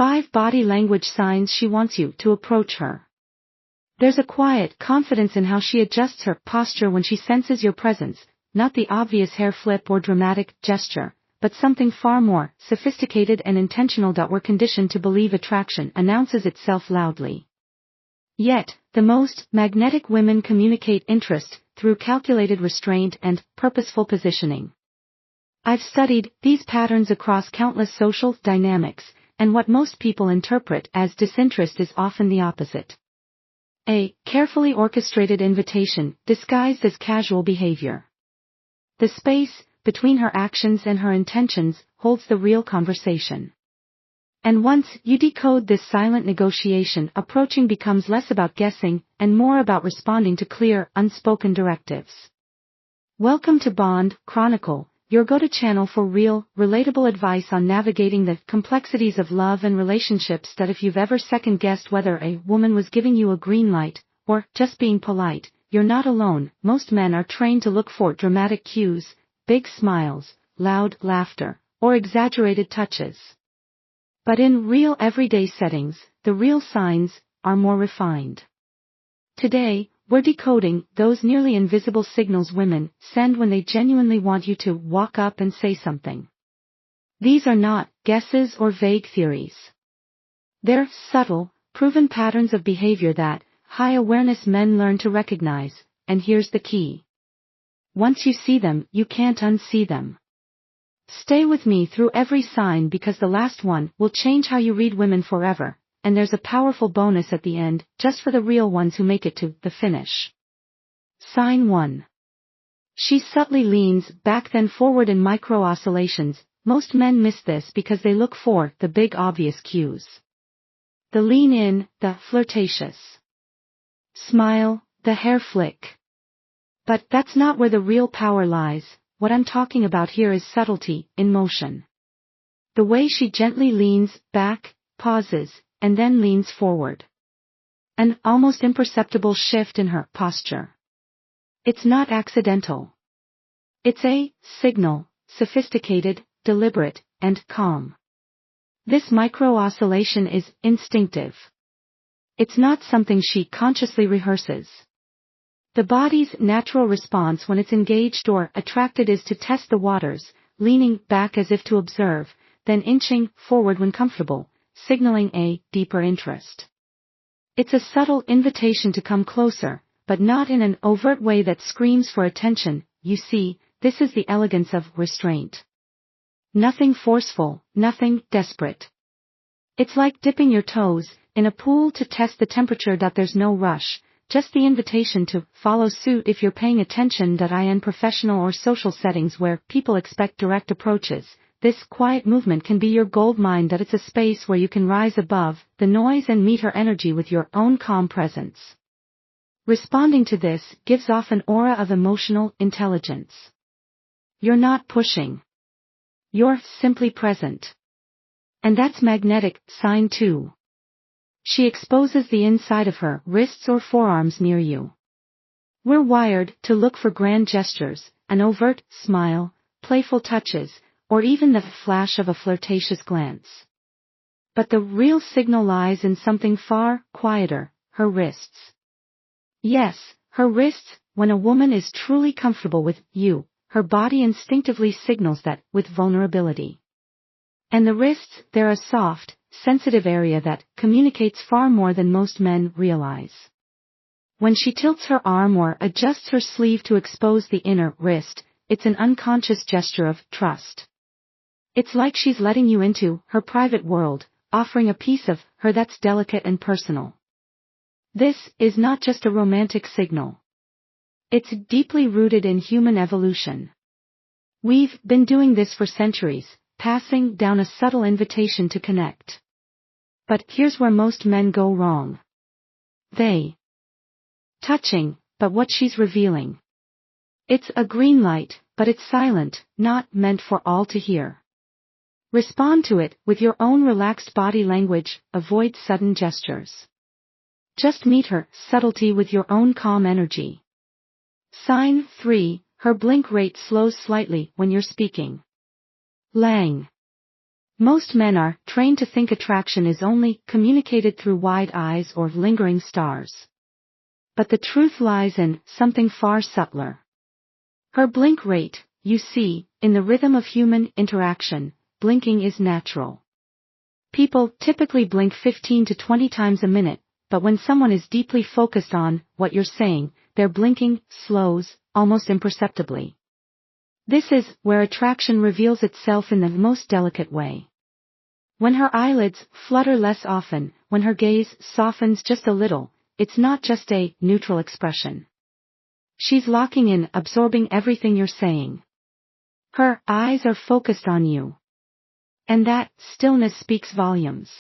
5 body language signs she wants you to approach her. There's a quiet confidence in how she adjusts her posture when she senses your presence, not the obvious hair flip or dramatic gesture, but something far more sophisticated and intentional. We're conditioned to believe attraction announces itself loudly. Yet, the most magnetic women communicate interest through calculated restraint and purposeful positioning. I've studied these patterns across countless social dynamics, and what most people interpret as disinterest is often the opposite. A carefully orchestrated invitation disguised as casual behavior. The space between her actions and her intentions holds the real conversation. And once you decode this silent negotiation, approaching becomes less about guessing and more about responding to clear, unspoken directives. Welcome to Bond Chronicle, your go-to channel for real, relatable advice on navigating the complexities of love and relationships. That if you've ever second-guessed whether a woman was giving you a green light, or just being polite, you're not alone. Most men are trained to look for dramatic cues, big smiles, loud laughter, or exaggerated touches. But in real everyday settings, the real signs are more refined. Today, we're decoding those nearly invisible signals women send when they genuinely want you to walk up and say something. These are not guesses or vague theories. They're subtle, proven patterns of behavior that high-awareness men learn to recognize, and here's the key. Once you see them, you can't unsee them. Stay with me through every sign because the last one will change how you read women forever, and there's a powerful bonus at the end, just for the real ones who make it to the finish. Sign 1. She subtly leans back then forward in micro-oscillations. Most men miss this because they look for the big obvious cues. The lean in, the flirtatious smile, the hair flick. But that's not where the real power lies. What I'm talking about here is subtlety in motion. The way she gently leans back, pauses, and then leans forward. An almost imperceptible shift in her posture. It's not accidental. It's a signal, sophisticated, deliberate, and calm. This micro-oscillation is instinctive. It's not something she consciously rehearses. The body's natural response when it's engaged or attracted is to test the waters, leaning back as if to observe, then inching forward when comfortable, signaling a deeper interest. It's a subtle invitation to come closer, but not in an overt way that screams for attention. You see, this is the elegance of restraint. Nothing forceful, nothing desperate. It's like dipping your toes in a pool to test the temperature. There's no rush. Just the invitation to follow suit if you're paying attention. In professional or social settings where people expect direct approaches, this quiet movement can be your goldmine. It's a space where you can rise above the noise and meet her energy with your own calm presence. Responding to this gives off an aura of emotional intelligence. You're not pushing. You're simply present. And that's magnetic. Sign 2. She exposes the inside of her wrists or forearms near you. We're wired to look for grand gestures, an overt smile, playful touches, or even the flash of a flirtatious glance. But the real signal lies in something far quieter, her wrists. Yes, her wrists. When a woman is truly comfortable with you, her body instinctively signals that with vulnerability. And the wrists, they're a soft, sensitive area that communicates far more than most men realize. When she tilts her arm or adjusts her sleeve to expose the inner wrist, it's an unconscious gesture of trust. It's like she's letting you into her private world, offering a piece of her that's delicate and personal. This is not just a romantic signal. It's deeply rooted in human evolution. We've been doing this for centuries, passing down a subtle invitation to connect. But here's where most men go wrong. They touching, but what she's revealing. It's a green light, but it's silent, not meant for all to hear. Respond to it with your own relaxed body language, avoid sudden gestures. Just meet her subtlety with your own calm energy. Sign 3, her blink rate slows slightly when you're speaking. Lang. Most men are trained to think attraction is only communicated through wide eyes or lingering stars. But the truth lies in something far subtler. Her blink rate, you see, in the rhythm of human interaction, blinking is natural. People typically blink 15 to 20 times a minute, but when someone is deeply focused on what you're saying, their blinking slows, almost imperceptibly. This is where attraction reveals itself in the most delicate way. When her eyelids flutter less often, when her gaze softens just a little, it's not just a neutral expression. She's locking in, absorbing everything you're saying. Her eyes are focused on you. And that stillness speaks volumes.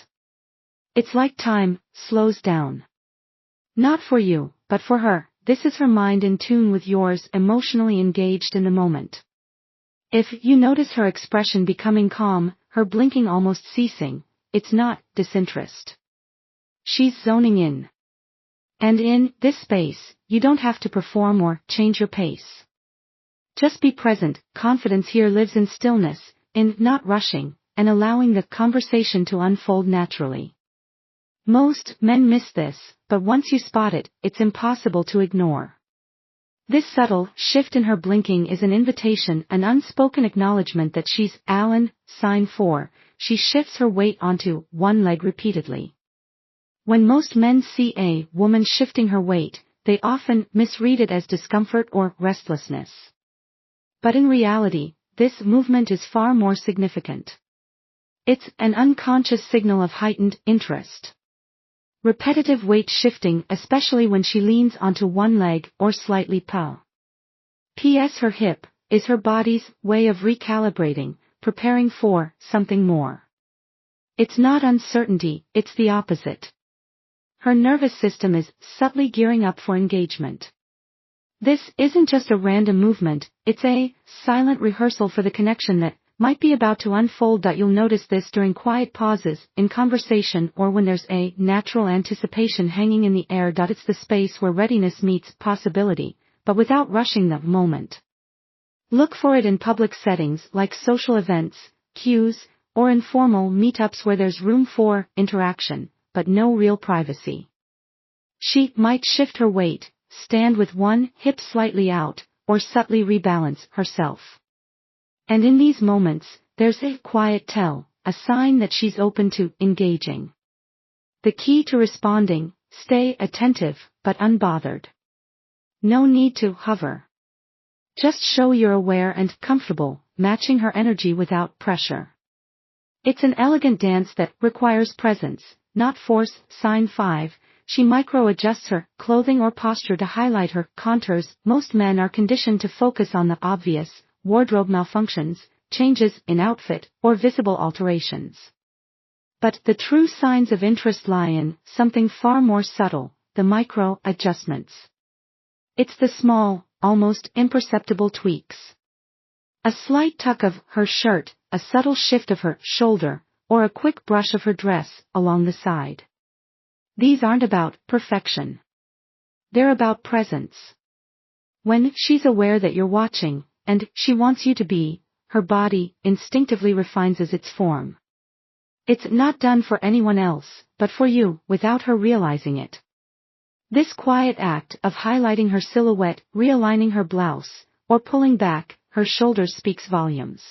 It's like time slows down. Not for you, but for her. This is her mind in tune with yours, emotionally engaged in the moment. If you notice her expression becoming calm, her blinking almost ceasing, it's not disinterest. She's zoning in. And in this space, you don't have to perform or change your pace. Just be present. Confidence here lives in stillness, in not rushing, and allowing the conversation to unfold naturally. Most men miss this, but once you spot it, it's impossible to ignore. This subtle shift in her blinking is an invitation, an unspoken acknowledgement that she's Alan, sign 4, she shifts her weight onto one leg repeatedly. When most men see a woman shifting her weight, they often misread it as discomfort or restlessness. But in reality, this movement is far more significant. It's an unconscious signal of heightened interest. Repetitive weight shifting, especially when she leans onto one leg or slightly P.S. Her hip is her body's way of recalibrating, preparing for something more. It's not uncertainty, it's the opposite. Her nervous system is subtly gearing up for engagement. This isn't just a random movement, it's a silent rehearsal for the connection that might be about to unfold. You'll notice this during quiet pauses, in conversation, or when there's a natural anticipation hanging in the air. It's the space where readiness meets possibility, but without rushing the moment. Look for it in public settings like social events, cues, or informal meetups where there's room for interaction, but no real privacy. She might shift her weight, stand with one hip slightly out, or subtly rebalance herself. And in these moments, there's a quiet tell, a sign that she's open to engaging. The key to responding: stay attentive, but unbothered. No need to hover. Just show you're aware and comfortable, matching her energy without pressure. It's an elegant dance that requires presence, not force. Sign 5, she micro-adjusts her clothing or posture to highlight her contours. Most men are conditioned to focus on the obvious: wardrobe malfunctions, changes in outfit, or visible alterations. But the true signs of interest lie in something far more subtle: the micro-adjustments. It's the small, almost imperceptible tweaks. A slight tuck of her shirt, a subtle shift of her shoulder, or a quick brush of her dress along the side. These aren't about perfection. They're about presence. When she's aware that you're watching, and she wants you to be, her body instinctively refines its form. It's not done for anyone else, but for you, without her realizing it. This quiet act of highlighting her silhouette, realigning her blouse, or pulling back her shoulders speaks volumes.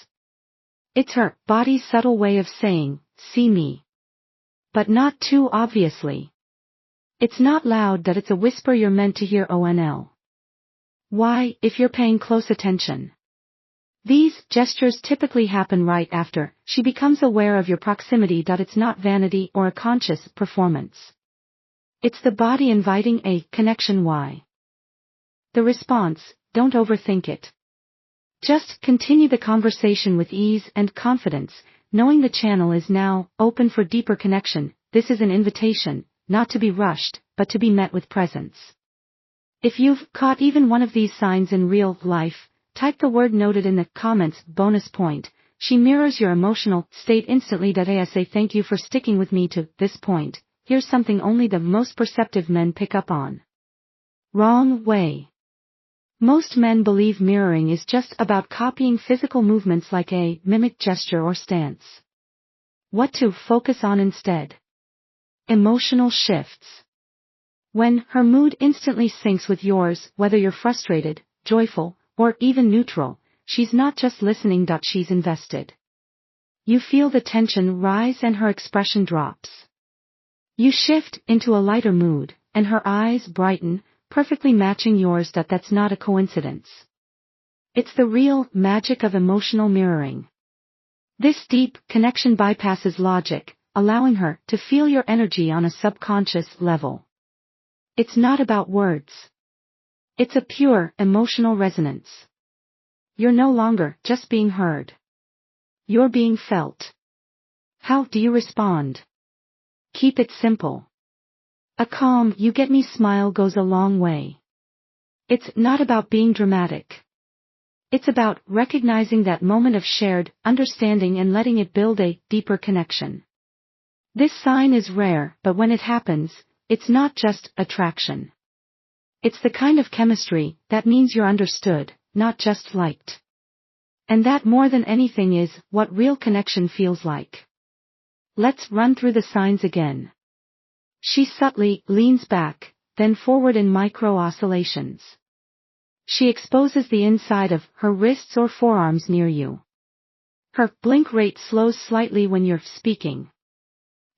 It's her body's subtle way of saying, see me. But not too obviously. It's not loud. It's a whisper you're meant to hear. ONL. Why, if you're paying close attention? These gestures typically happen right after she becomes aware of your proximity. It's not vanity or a conscious performance. It's the body inviting a connection. Why? The response: don't overthink it. Just continue the conversation with ease and confidence, knowing the channel is now open for deeper connection. This is an invitation, not to be rushed, but to be met with presence. If you've caught even one of these signs in real life, type the word noted in the comments. Bonus point: she mirrors your emotional state instantly. I say thank you for sticking with me to this point. Here's something only the most perceptive men pick up on. Wrong way. Most men believe mirroring is just about copying physical movements like a mimic gesture or stance. What to focus on instead? Emotional shifts. When her mood instantly syncs with yours, whether you're frustrated, joyful, or even neutral, she's not just listening. She's invested. You feel the tension rise and her expression drops. You shift into a lighter mood, and her eyes brighten, perfectly matching yours. That's not a coincidence. It's the real magic of emotional mirroring. This deep connection bypasses logic, allowing her to feel your energy on a subconscious level. It's not about words. It's a pure emotional resonance. You're no longer just being heard. You're being felt. How do you respond? Keep it simple. A calm "you get me" smile goes a long way. It's not about being dramatic. It's about recognizing that moment of shared understanding and letting it build a deeper connection. This sign is rare, but when it happens, it's not just attraction. It's the kind of chemistry that means you're understood, not just liked. And that, more than anything, is what real connection feels like. Let's run through the signs again. She subtly leans back, then forward in micro oscillations. She exposes the inside of her wrists or forearms near you. Her blink rate slows slightly when you're speaking.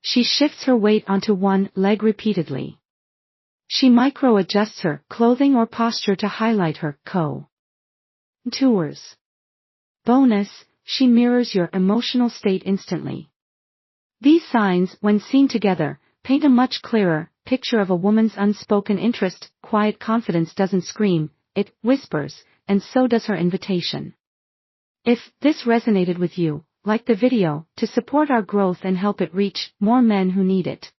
She shifts her weight onto one leg repeatedly. She micro-adjusts her clothing or posture to highlight her contours. Bonus, she mirrors your emotional state instantly. These signs, when seen together, paint a much clearer picture of a woman's unspoken interest. Quiet confidence doesn't scream, it whispers, and so does her invitation. If this resonated with you, like the video to support our growth and help it reach more men who need it.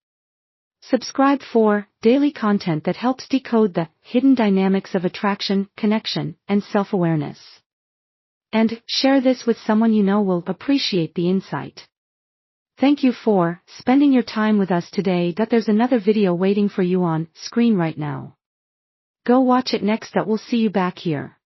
Subscribe for daily content that helps decode the hidden dynamics of attraction, connection, and self-awareness. And share this with someone you know will appreciate the insight. Thank you for spending your time with us today. There's another video waiting for you on screen right now. Go watch it next. We'll see you back here.